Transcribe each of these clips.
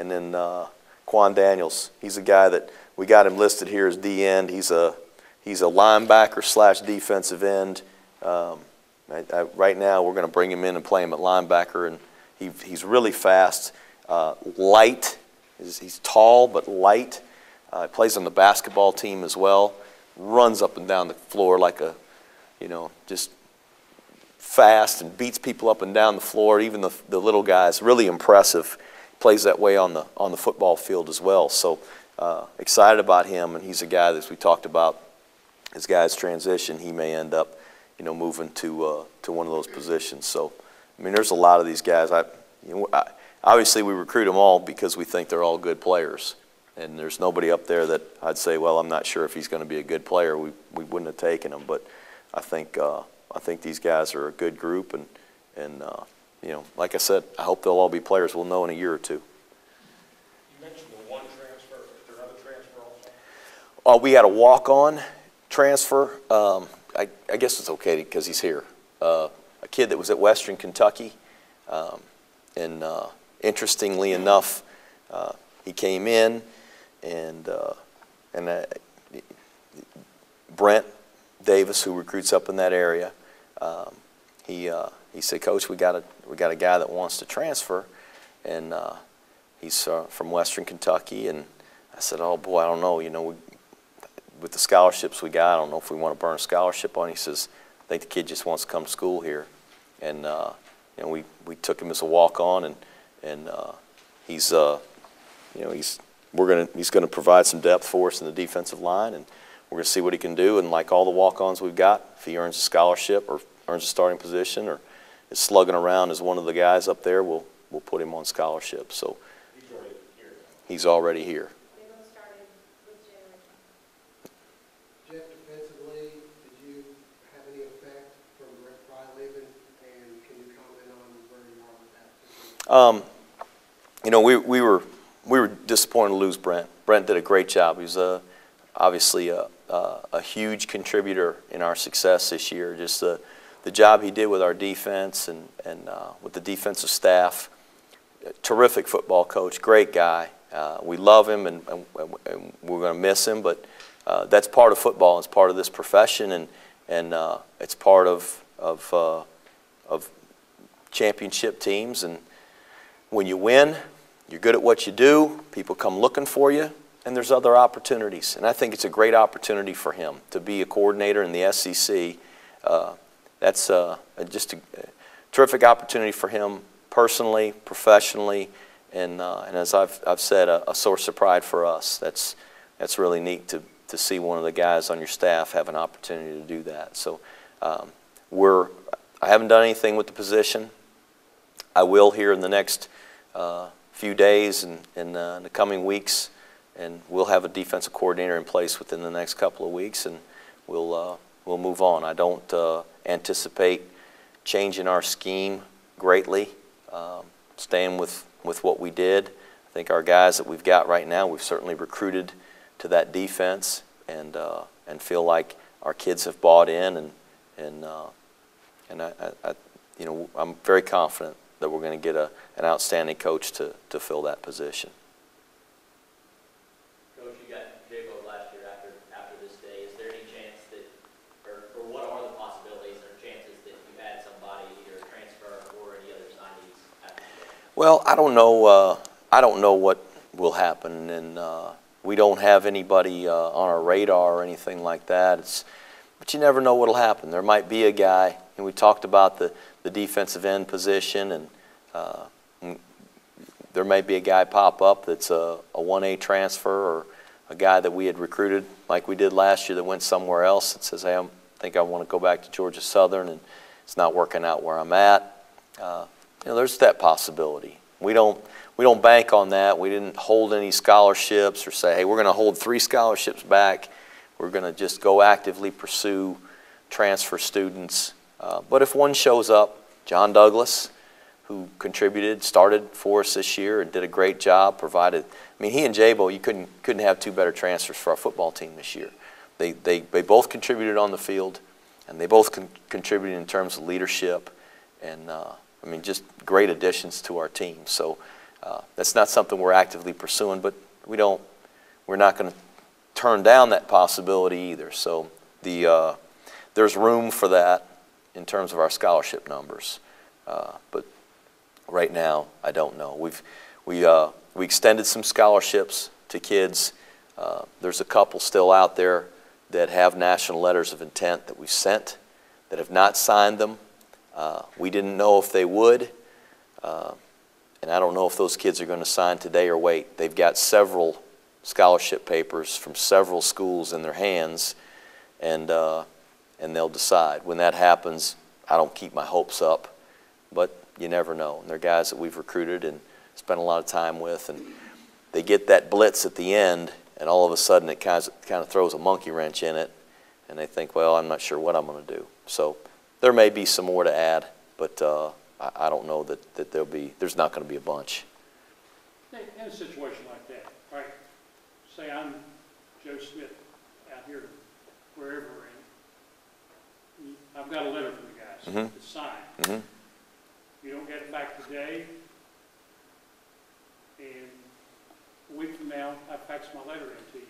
and then Quan Daniels. He's a guy that we got him listed here as D end. He's a linebacker / defensive end. Right now, we're going to bring him in and play him at linebacker, and he's really fast, light. He's tall but light. He plays on the basketball team as well. Runs up and down the floor like a, just fast and beats people up and down the floor. Even the little guys, really impressive. Plays that way on the football field as well. So excited about him, and he's a guy that, as we talked about, as guys transition, he may end up, moving to one of those positions. So, I mean, there's a lot of these guys. Obviously, we recruit them all because we think they're all good players. And there's nobody up there that I'd say, well, I'm not sure if he's going to be a good player. We wouldn't have taken him. But I think these guys are a good group. And like I said, I hope they'll all be players we'll know in a year or two. You mentioned the one transfer. Is there another transfer also? We had a walk-on transfer. I guess it's okay because he's here. A kid that was at Western Kentucky. And interestingly enough, he came in, and Brent Davis, who recruits up in that area, he said, "Coach, we got a guy that wants to transfer, and he's from Western Kentucky." And I said, "Oh boy, I don't know. With the scholarships we got, I don't know if we want to burn a scholarship on." He says, "I think the kid just wants to come to school here," and we took him as a walk-on, and he's going to provide some depth for us in the defensive line, and we're going to see what he can do. And like all the walk-ons we've got, if he earns a scholarship or earns a starting position or is slugging around as one of the guys up there, we'll put him on scholarship. So he's already here. Jeff, defensively, did you have any effect from Brent Pry leaving, and can you comment on where you are with that? We were disappointed to lose Brent. Brent did a great job. He was obviously a huge contributor in our success this year. Just the job he did with our defense and with the defensive staff. Terrific football coach, great guy. We love him, and we're going to miss him, but that's part of football. It's part of this profession, and it's part of championship teams. And when you win, you're good at what you do. People come looking for you, and there's other opportunities. And I think it's a great opportunity for him to be a coordinator in the SEC. That's just a terrific opportunity for him personally, professionally, and as I've said, a source of pride for us. That's really neat to see one of the guys on your staff have an opportunity to do that. So I haven't done anything with the position. I will here in the next few days and in the coming weeks, and we'll have a defensive coordinator in place within the next couple of weeks, and we'll move on. I don't anticipate changing our scheme greatly, staying with what we did. I think our guys that we've got right now, we've certainly recruited to that defense, and feel like our kids have bought in, and I'm very confident that we're going to get an outstanding coach to fill that position. Coach, you got Jago last year after this day. Is there any chance that, or what are the possibilities or chances that you had somebody either transfer or any other signees after this day? Well, I don't know. I don't know what will happen, and we don't have anybody on our radar or anything like that. But you never know what will happen. There might be a guy, and we talked about the defensive end position, and there may be a guy pop up that's a 1A transfer, or a guy that we had recruited like we did last year that went somewhere else that says, hey, I think I want to go back to Georgia Southern, and it's not working out where I'm at. There's that possibility. We don't bank on that. We didn't hold any scholarships or say, hey, we're going to hold 3 scholarships back. We're going to just go actively pursue transfer students. But if one shows up, John Douglas, who contributed, started for us this year and did a great job, provided. I mean, he and Jabo, you couldn't have 2 better transfers for our football team this year. They both contributed on the field, and they both contributed in terms of leadership, and I mean, just great additions to our team. So That's not something we're actively pursuing, but we're not going to turn down that possibility either. So there's room for that in terms of our scholarship numbers. But right now, I don't know. We extended some scholarships to kids. There's a couple still out there that have national letters of intent that we've sent that have not signed them. We didn't know if they would, and I don't know if those kids are going to sign today or wait. They've got several scholarship papers from several schools in their hands, and they'll decide. When that happens, I don't keep my hopes up, but you never know. And they're guys that we've recruited and spent a lot of time with, and they get that blitz at the end, and all of a sudden it kind of throws a monkey wrench in it, and they think, well, I'm not sure what I'm going to do. So there may be some more to add, but I don't know that there's not going to be a bunch. In a situation like that, right? Say I'm Joe Smith out here, wherever, and I've got a letter from the guys to sign. Mm-hmm. You don't get it back today, and a week from now, I fax my letter in to you.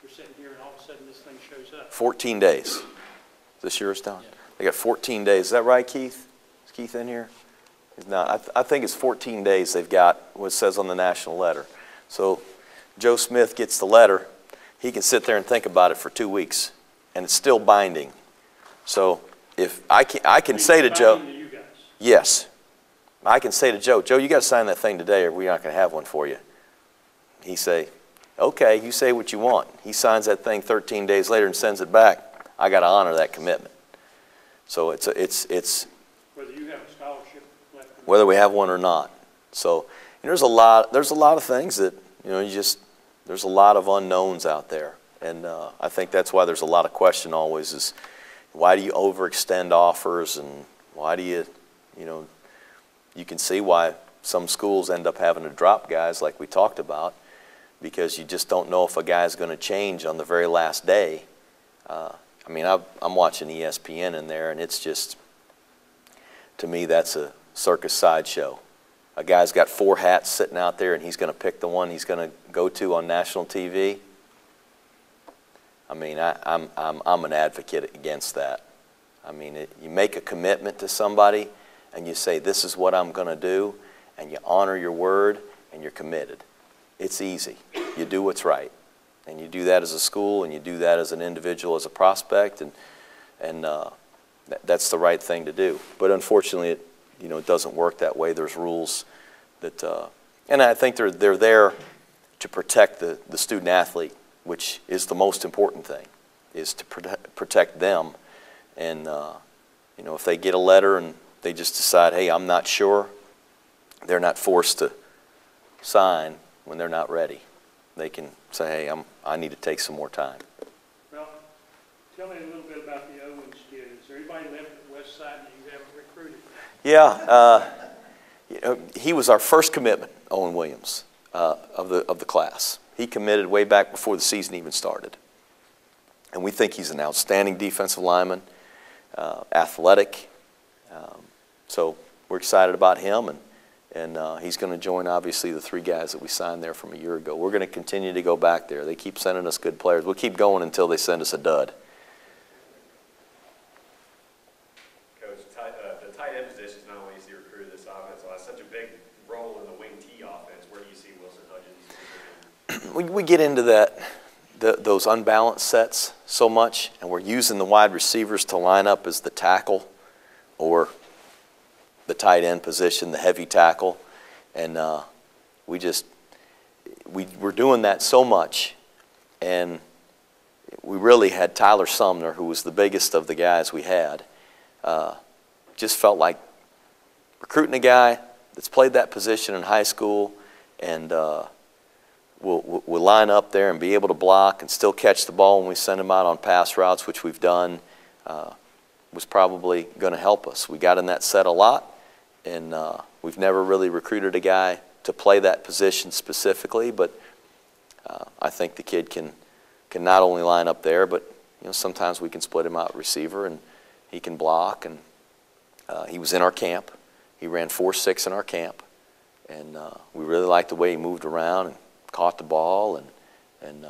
You're sitting here, and all of a sudden, this thing shows up. 14 days. Is this yours, Don? Yeah. They got 14 days. Is that right, Keith? Is Keith in here? He's not. I think it's 14 days they've got what it says on the national letter. So Joe Smith gets the letter. He can sit there and think about it for 2 weeks, and it's still binding. So if I can say to Joe, to you guys. Yes, I can say to Joe, you got to sign that thing today, or we're not going to have one for you. He say, okay, you say what you want. He signs that thing 13 days later and sends it back. I got to honor that commitment. So it's whether you have a scholarship left, whether we have one or not. So and there's a lot of things that there's a lot of unknowns out there, and I think that's why there's a lot of question always is why do you overextend offers, and why do you you can see why some schools end up having to drop guys like we talked about, because you just don't know if a guy's going to change on the very last day. I mean, I'm watching ESPN in there, and it's just, to me, that's a circus sideshow. A guy's got 4 hats sitting out there, and he's going to pick the one he's going to go to on national TV. I mean, I'm an advocate against that. I mean, you make a commitment to somebody, and you say, this is what I'm going to do, and you honor your word, and you're committed. It's easy. You do what's right. And you do that as a school, and you do that as an individual, as a prospect, and that's the right thing to do. But unfortunately, it doesn't work that way. There's rules that, and I think they're there to protect the student athlete, which is the most important thing, is to protect them. And if they get a letter and they just decide, hey, I'm not sure, they're not forced to sign when they're not ready. They can say, hey, I need to take some more time. Well, tell me a little bit about the Owens kid. Is there anybody left at West Side that you haven't recruited? Yeah, he was our first commitment, Owen Williams, of the class. He committed way back before the season even started. And we think he's an outstanding defensive lineman, athletic. So we're excited about him, and he's going to join, obviously, the 3 guys that we signed there from a year ago. We're going to continue to go back there. They keep sending us good players. We'll keep going until they send us a dud. Coach, the tight end position is not only easy to recruit this offense, it has such a big role in the wing T offense. Where do you see Wilson Hudgens? We get into those unbalanced sets so much, and we're using the wide receivers to line up as the tackle or the tight end position, the heavy tackle, and we're doing that so much, and we really had Tyler Sumner, who was the biggest of the guys we had. Just felt like recruiting a guy that's played that position in high school, and we'll line up there and be able to block and still catch the ball when we send him out on pass routes, which we've done, was probably going to help us. We got in that set a lot. And we've never really recruited a guy to play that position specifically, but I think the kid can not only line up there, but sometimes we can split him out receiver, and he can block. And he was in our camp. He ran 4.6 in our camp, And we really liked the way he moved around and caught the ball, and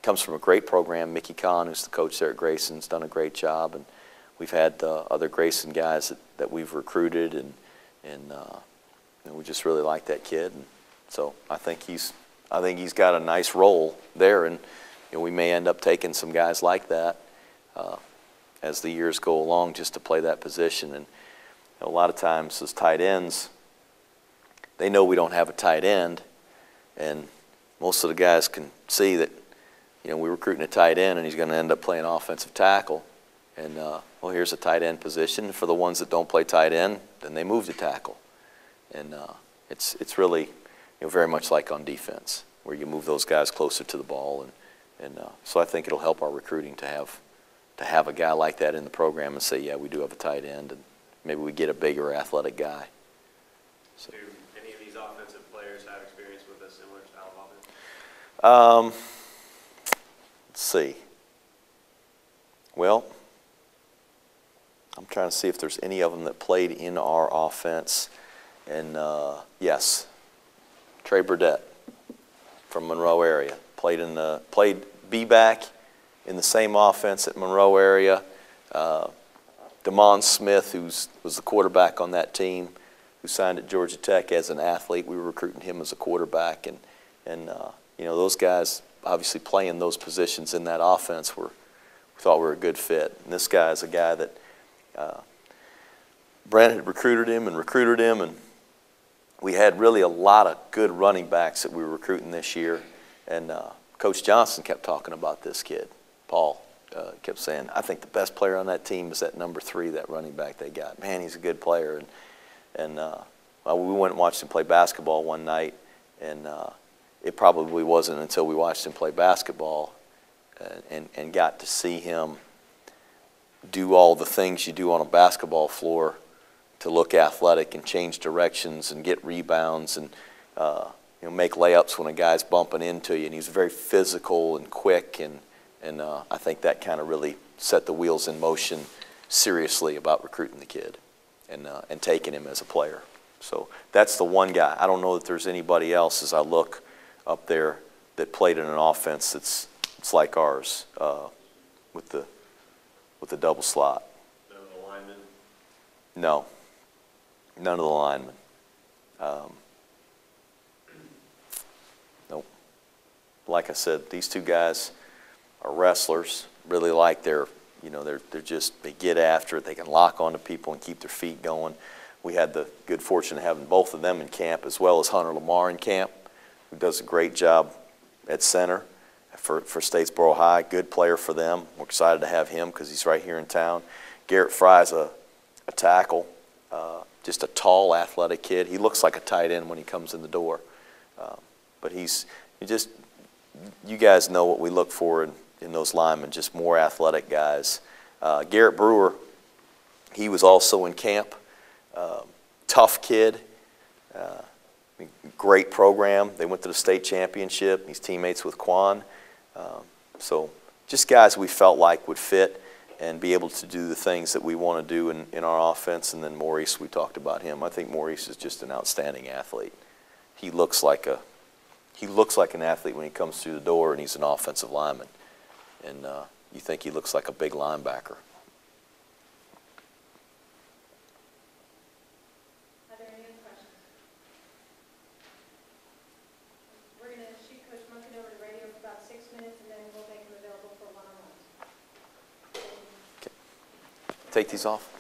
comes from a great program. Mickey Kahn, who's the coach there at Grayson, has done a great job, and we've had other Grayson guys that we've recruited, and we just really like that kid. And so I think he's got a nice role there, and we may end up taking some guys like that as the years go along, just to play that position. And a lot of times as tight ends, they know we don't have a tight end, and most of the guys can see that we're recruiting a tight end and he's going to end up playing offensive tackle. And well, here's a tight end position. For the ones that don't play tight end, then they move to tackle. And it's really very much like on defense, where you move those guys closer to the ball. And so I think it'll help our recruiting to have a guy like that in the program and say, yeah, we do have a tight end, and maybe we get a bigger athletic guy. So. Do any of these offensive players have experience with a similar style of offense? Let's see. Well, I'm trying to see if there's any of them that played in our offense. And yes, Trey Burdett from Monroe area played B-back in the same offense at Monroe area. Damon Smith, who was the quarterback on that team, who signed at Georgia Tech as an athlete, we were recruiting him as a quarterback, and those guys obviously playing those positions in that offense we thought were a good fit. And this guy is a guy that Brent had recruited him, and we had really a lot of good running backs that we were recruiting this year. And Coach Johnson kept talking about this kid. Paul kept saying, I think the best player on that team is that number 3, that running back they got. Man, he's a good player. And well, we went and watched him play basketball one night, and it probably wasn't until we watched him play basketball and got to see him do all the things you do on a basketball floor to look athletic and change directions and get rebounds and make layups when a guy's bumping into you. And he's very physical and quick, and I think that kind of really set the wheels in motion seriously about recruiting the kid and taking him as a player. So that's the one guy. I don't know that there's anybody else as I look up there that played in an offense it's like ours with the double slot. None of the linemen? No, none of the linemen. Nope. Like I said, these two guys are wrestlers. Really like they're they get after it. They can lock onto people and keep their feet going. We had the good fortune of having both of them in camp, as well as Hunter Lamar in camp, who does a great job at center for Statesboro High. Good player for them. We're excited to have him because he's right here in town. Garrett Fry's a tackle, just a tall, athletic kid. He looks like a tight end when he comes in the door. But you guys know what we look for in those linemen, just more athletic guys. Garrett Brewer, he was also in camp. Tough kid. Great program. They went to the state championship. He's teammates with Quan. So just guys we felt like would fit and be able to do the things that we want to do in our offense. And then Maurice, we talked about him. I think Maurice is just an outstanding athlete. He looks like an athlete when he comes through the door, and he's an offensive lineman. And you think he looks like a big linebacker. Are there any other questions? We're going to shoot Coach Monken over to radio for about 6 minutes, and then we'll make him available for one-on-ones. Take these off.